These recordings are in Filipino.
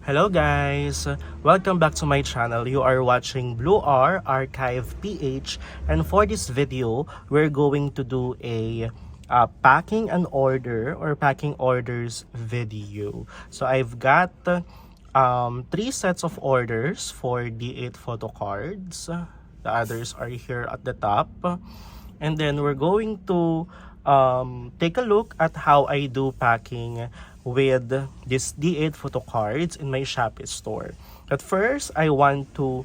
Hello guys! Welcome back to my channel. You are watching Blue R Archive PH, and for this video, we're going to do a packing an order or packing orders video. So I've got 3 sets of orders for D8 photo cards. The others are here at the top. And then we're going to take a look at how I do packing with this D8 photo cards in my Shopee store. At first, I want to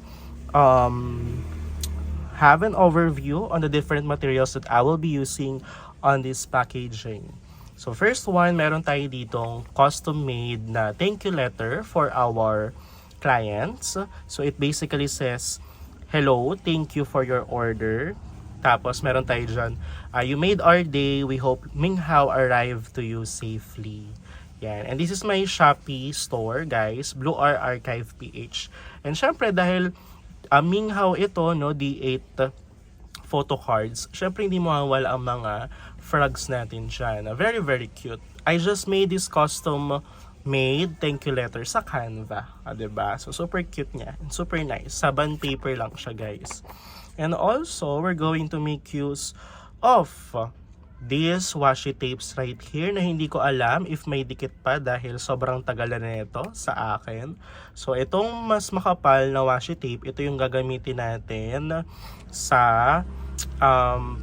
have an overview on the different materials that I will be using on this packaging. So first one, meron tayo ditong custom-made na thank you letter for our clients. So it basically says, "Hello, thank you for your order." Tapos meron tayo dyan, "You made our day. We hope Minghao arrived to you safely." Yan. And this is my Shopee store, guys. Blue R Archive PH. And syempre, dahil Minghao ito, no, D8 photo cards, syempre hindi mawawala ang mga frogs natin dyan. Very, very cute. I just made this custom made thank you letter sa Canva. Diba? So, super cute niya. Super nice. Saban paper lang siya, guys. And also, we're going to make use of these washi tapes right here na hindi ko alam if may dikit pa dahil sobrang tagal na nito sa akin. So, itong mas makapal na washi tape, ito yung gagamitin natin sa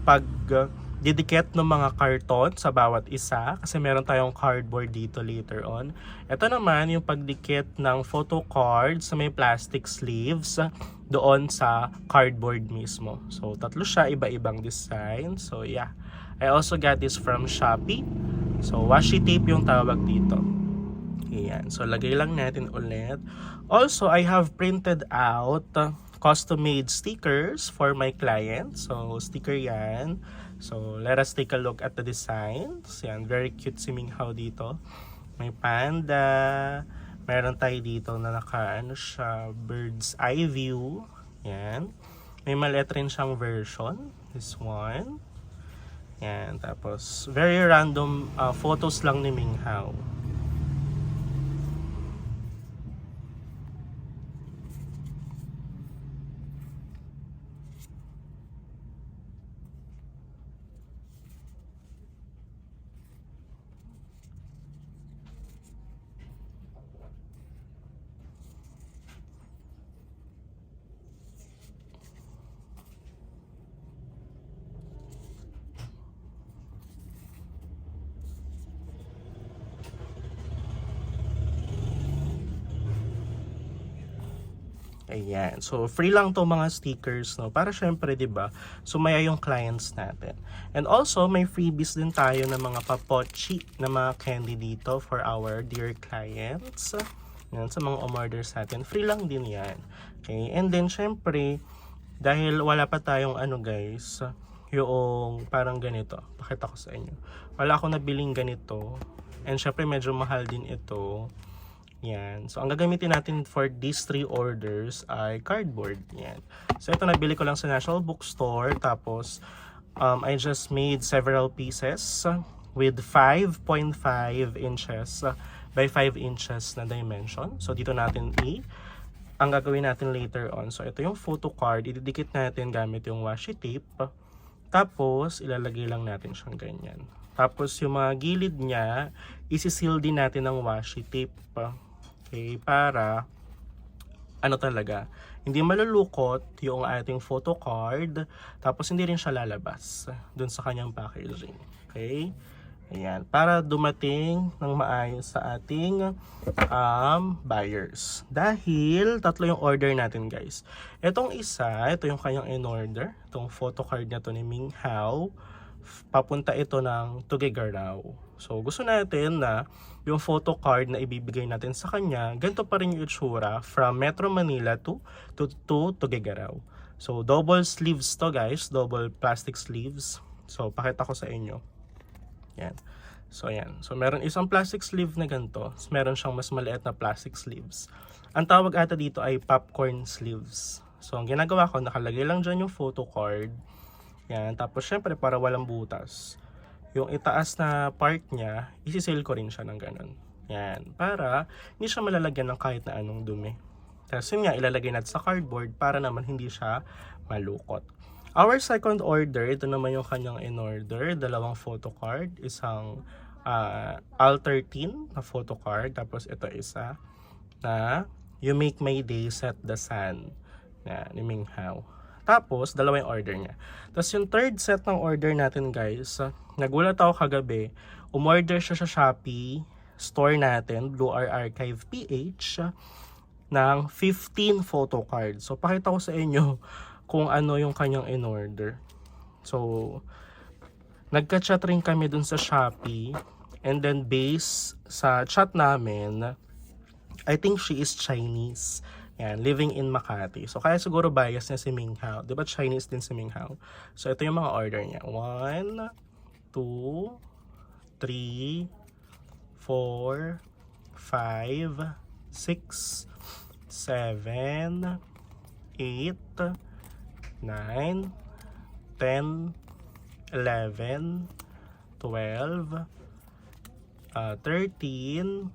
pagdidikit ng mga karton sa bawat isa kasi meron tayong cardboard dito later on. Ito naman yung pagdikit ng photo card sa may plastic sleeves doon sa cardboard mismo. So, tatlo siya, iba-ibang design. So, yeah. I also got this from Shopee. So, washi tape yung tawag dito. Ayan. So, lagay lang natin ulit. Also, I have printed out custom-made stickers for my clients. So, sticker yan. So, let us take a look at the designs. Yan. Very cute si Minghao dito. May panda. Meron tayo dito na naka, siya, bird's eye view. Yan. May maliit rin siyang version. This one. Yan. Tapos, very random photos lang ni Minghao. Ayan. So, free lang to mga stickers, no? Para syempre, di ba, sumaya yung clients natin. And also, may freebies din tayo ng mga papochi na mga candy dito for our dear clients. Yan, sa mga umorders natin. Free lang din yan. Okay? And then, syempre, dahil wala pa tayong guys, yung parang ganito. Pakita ko sa inyo. Wala akong nabiling ganito. And syempre, medyo mahal din ito. Yan. So, ang gagamitin natin for these 3 orders ay cardboard. Yan. So, ito nabili ko lang sa National Bookstore. Tapos, I just made several pieces with 5.5 inches by 5 inches na dimension. So, dito natin ang gagawin natin later on. So, ito yung photo card. Ididikit natin gamit yung washi tape. Tapos, ilalagay lang natin siyang ganyan. Tapos, yung mga gilid niya, isi-seal din natin ng washi tape. Okay, para talaga, hindi malulukot yung ating photo card, tapos hindi rin siya lalabas dun sa kanyang packaging. Okay? Ayan, para dumating ng maayos sa ating buyers. Dahil 3 yung order natin, guys. Itong isa, ito yung kanyang in-order. Itong photo card na to ni Minghao. Papunta ito ng Tuguegarao. So, gusto natin na yung photo card na ibibigay natin sa kanya, ganito pa rin yung itsura from Metro Manila to Tuguegarao. So, double sleeves to, guys. Double plastic sleeves. So, pakita ko sa inyo. Yan. So, yan. So, meron isang plastic sleeve na ganito. Meron siyang mas maliit na plastic sleeves. Ang tawag ata dito ay popcorn sleeves. So, ang ginagawa ko, nakalagay lang dyan yung photo card. Yan. Tapos, syempre, para walang butas, yung itaas na part niya, isi-seal ko rin siya ng ganun. Yan, para hindi siya malalagyan ng kahit na anong dumi. Tapos yun nga, ilalagay natin sa cardboard para naman hindi siya malukot. Our second order, ito naman yung kanyang in-order. 2 photo card, isang Al13 na photo card. Tapos ito isa na You Make My Day, Set the Sun na ni Ming Hao. Tapos, 2 yung order niya. Tapos yung third set ng order natin guys, nagulat ako kagabi, umorder siya sa Shopee store natin, Blue R Archive PH, ng 15 photo cards. So, pakita ko sa inyo kung ano yung kanyang in-order. So, nagka-chat rin kami dun sa Shopee. And then, based sa chat namin, I think she is Chinese. Yan, living in Makati. So, kaya siguro bias niya si Ming Hao. Diba Chinese din si Ming Hao? So, ito yung mga order niya. 1, 2, 3, 4, 5, 6, 7, 8, 9, 10, 11, 12, 13,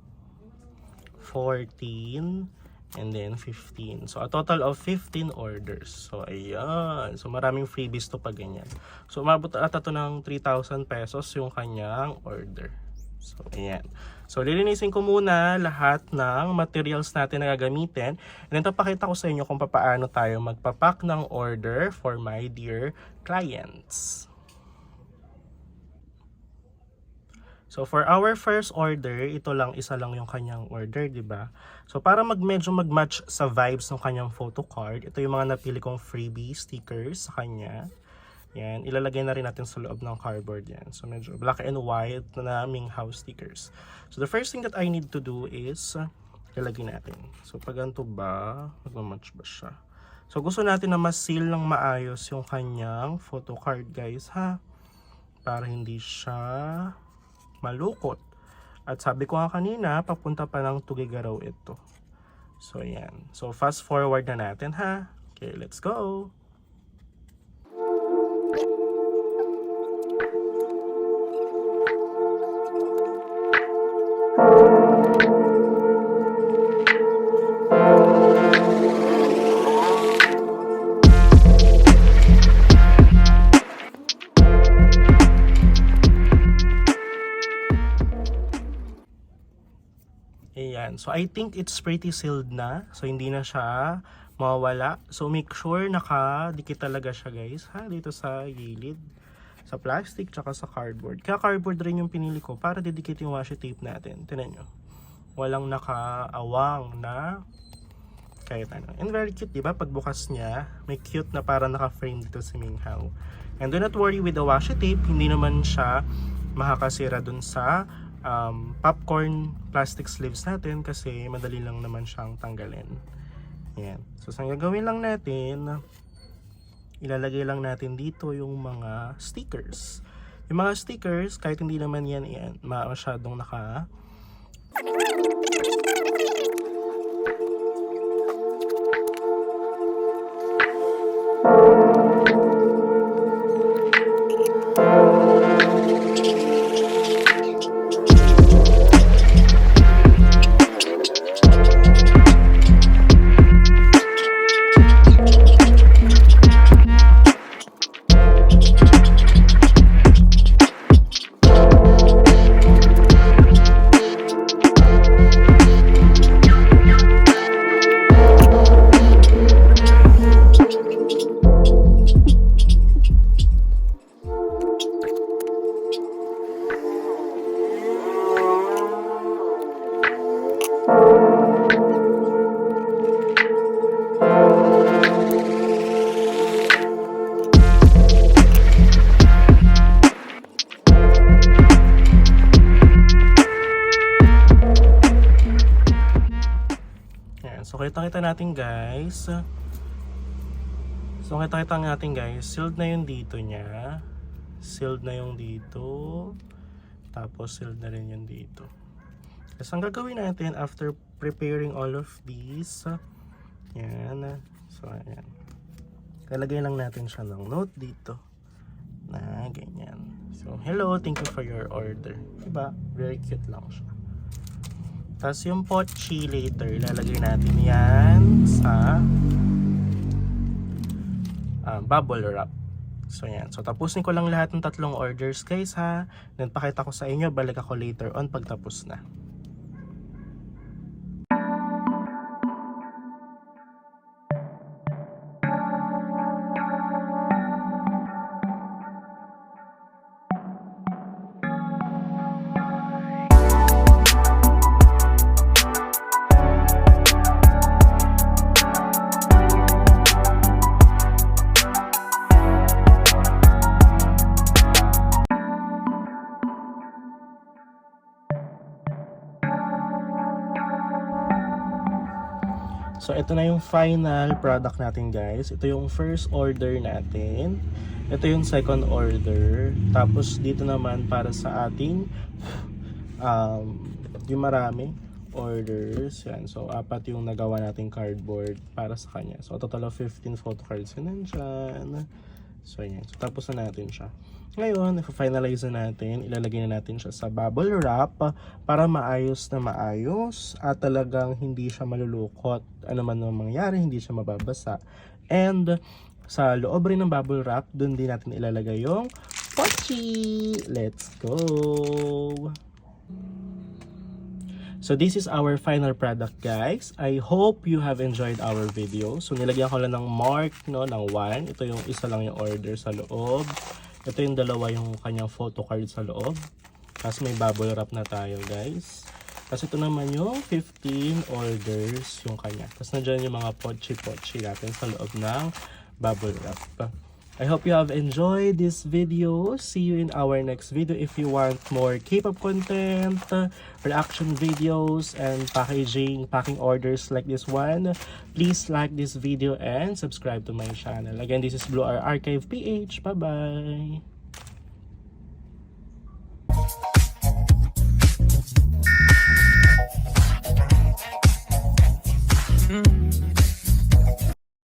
14, and then 15. So, a total of 15 orders. So, ayan. So, maraming freebies to pag ganyan. So, umabot ata to ng 3,000 pesos yung kanyang order. So, ayan. So, lilinisin ko muna lahat ng materials natin na gagamitin. And then, papakita ko sa inyo kung paano tayo magpapack ng order for my dear clients. So, for our first order, ito lang, isa lang yung kanyang order, di ba? So, para medyo mag-match sa vibes ng kanyang photo card, ito yung mga napili kong freebie stickers sa kanya. Yan, ilalagay na rin natin sa loob ng cardboard yan. So, medyo black and white na Ming Hao stickers. So, the first thing that I need to do is, ilalagay natin. So, pag ganito ba, mag-match ba siya? So, gusto natin na ma-seal ng maayos yung kanyang photo card, guys, ha? Para hindi siya malukot. At sabi ko nga kanina, papunta pa ng Tugigaraw ito. So, yan. So, fast forward na natin, ha? Okay, let's go! Ayan. So, I think it's pretty sealed na. So, hindi na siya mawawala. So, make sure nakadikit talaga siya, guys. Ha? Dito sa gilid. Sa plastic, tsaka sa cardboard. Kaya cardboard rin yung pinili ko para didikit yung washi tape natin. Tingnan nyo. Walang nakaawang na kahit ano. And very cute, diba? Pagbukas niya, may cute na para naka-frame dito si Ming Hao. And do not worry with the washi tape. Hindi naman siya makakasira dun sa popcorn plastic sleeves natin kasi madali lang naman siyang tanggalin. Yan. So, ang gagawin lang natin, ilalagay lang natin dito yung mga stickers. Yung mga stickers, kahit hindi naman yan masyadong naka So, kita natin guys. Sealed na yung dito niya. Sealed na yung dito. Tapos, sealed na rin yung dito. Kasi ang gagawin natin after preparing all of these, yan. So, ayan. Kalagay lang natin siya ng note dito. Na, ganyan. So, hello, thank you for your order. Diba? Very cute lang siya. Tapos yung pochi later, ilalagay natin yan sa bubble wrap. So yan. So tapusin ko lang lahat ng tatlong orders guys ha. Then pakita ko sa inyo, balik ako later on pag tapos na. So, ito na yung final product natin guys. Ito yung first order natin. Ito yung second order. Tapos, dito naman para sa ating yung marami orders. Yan. So, 4 yung nagawa nating cardboard para sa kanya. So, total of 15 photo cards yun nandyan. So, yan. So, tapos na natin siya. Ngayon, i-finalize na natin. Ilalagay na natin siya sa bubble wrap para maayos na maayos at talagang hindi siya malulukot. Ano man ang mangyari, hindi siya mababasa. And sa loob rin ng bubble wrap, dun din natin ilalagay yung pochi. Let's go! So this is our final product guys. I hope you have enjoyed our video. So nilagyan ko lang ng mark no, ng 1. Ito yung isa lang yung order sa loob. Ito yung dalawa yung kanyang photo card sa loob. Tapos may bubble wrap na tayo guys. Tapos ito naman yung 15 orders yung kanya. Tapos nandiyan yung mga pochi-pochi natin sa loob ng bubble wrap. I hope you have enjoyed this video. See you in our next video. If you want more K-pop content, reaction videos, and packing orders like this one, please like this video and subscribe to my channel. Again, this is Blue Archive PH. Bye-bye!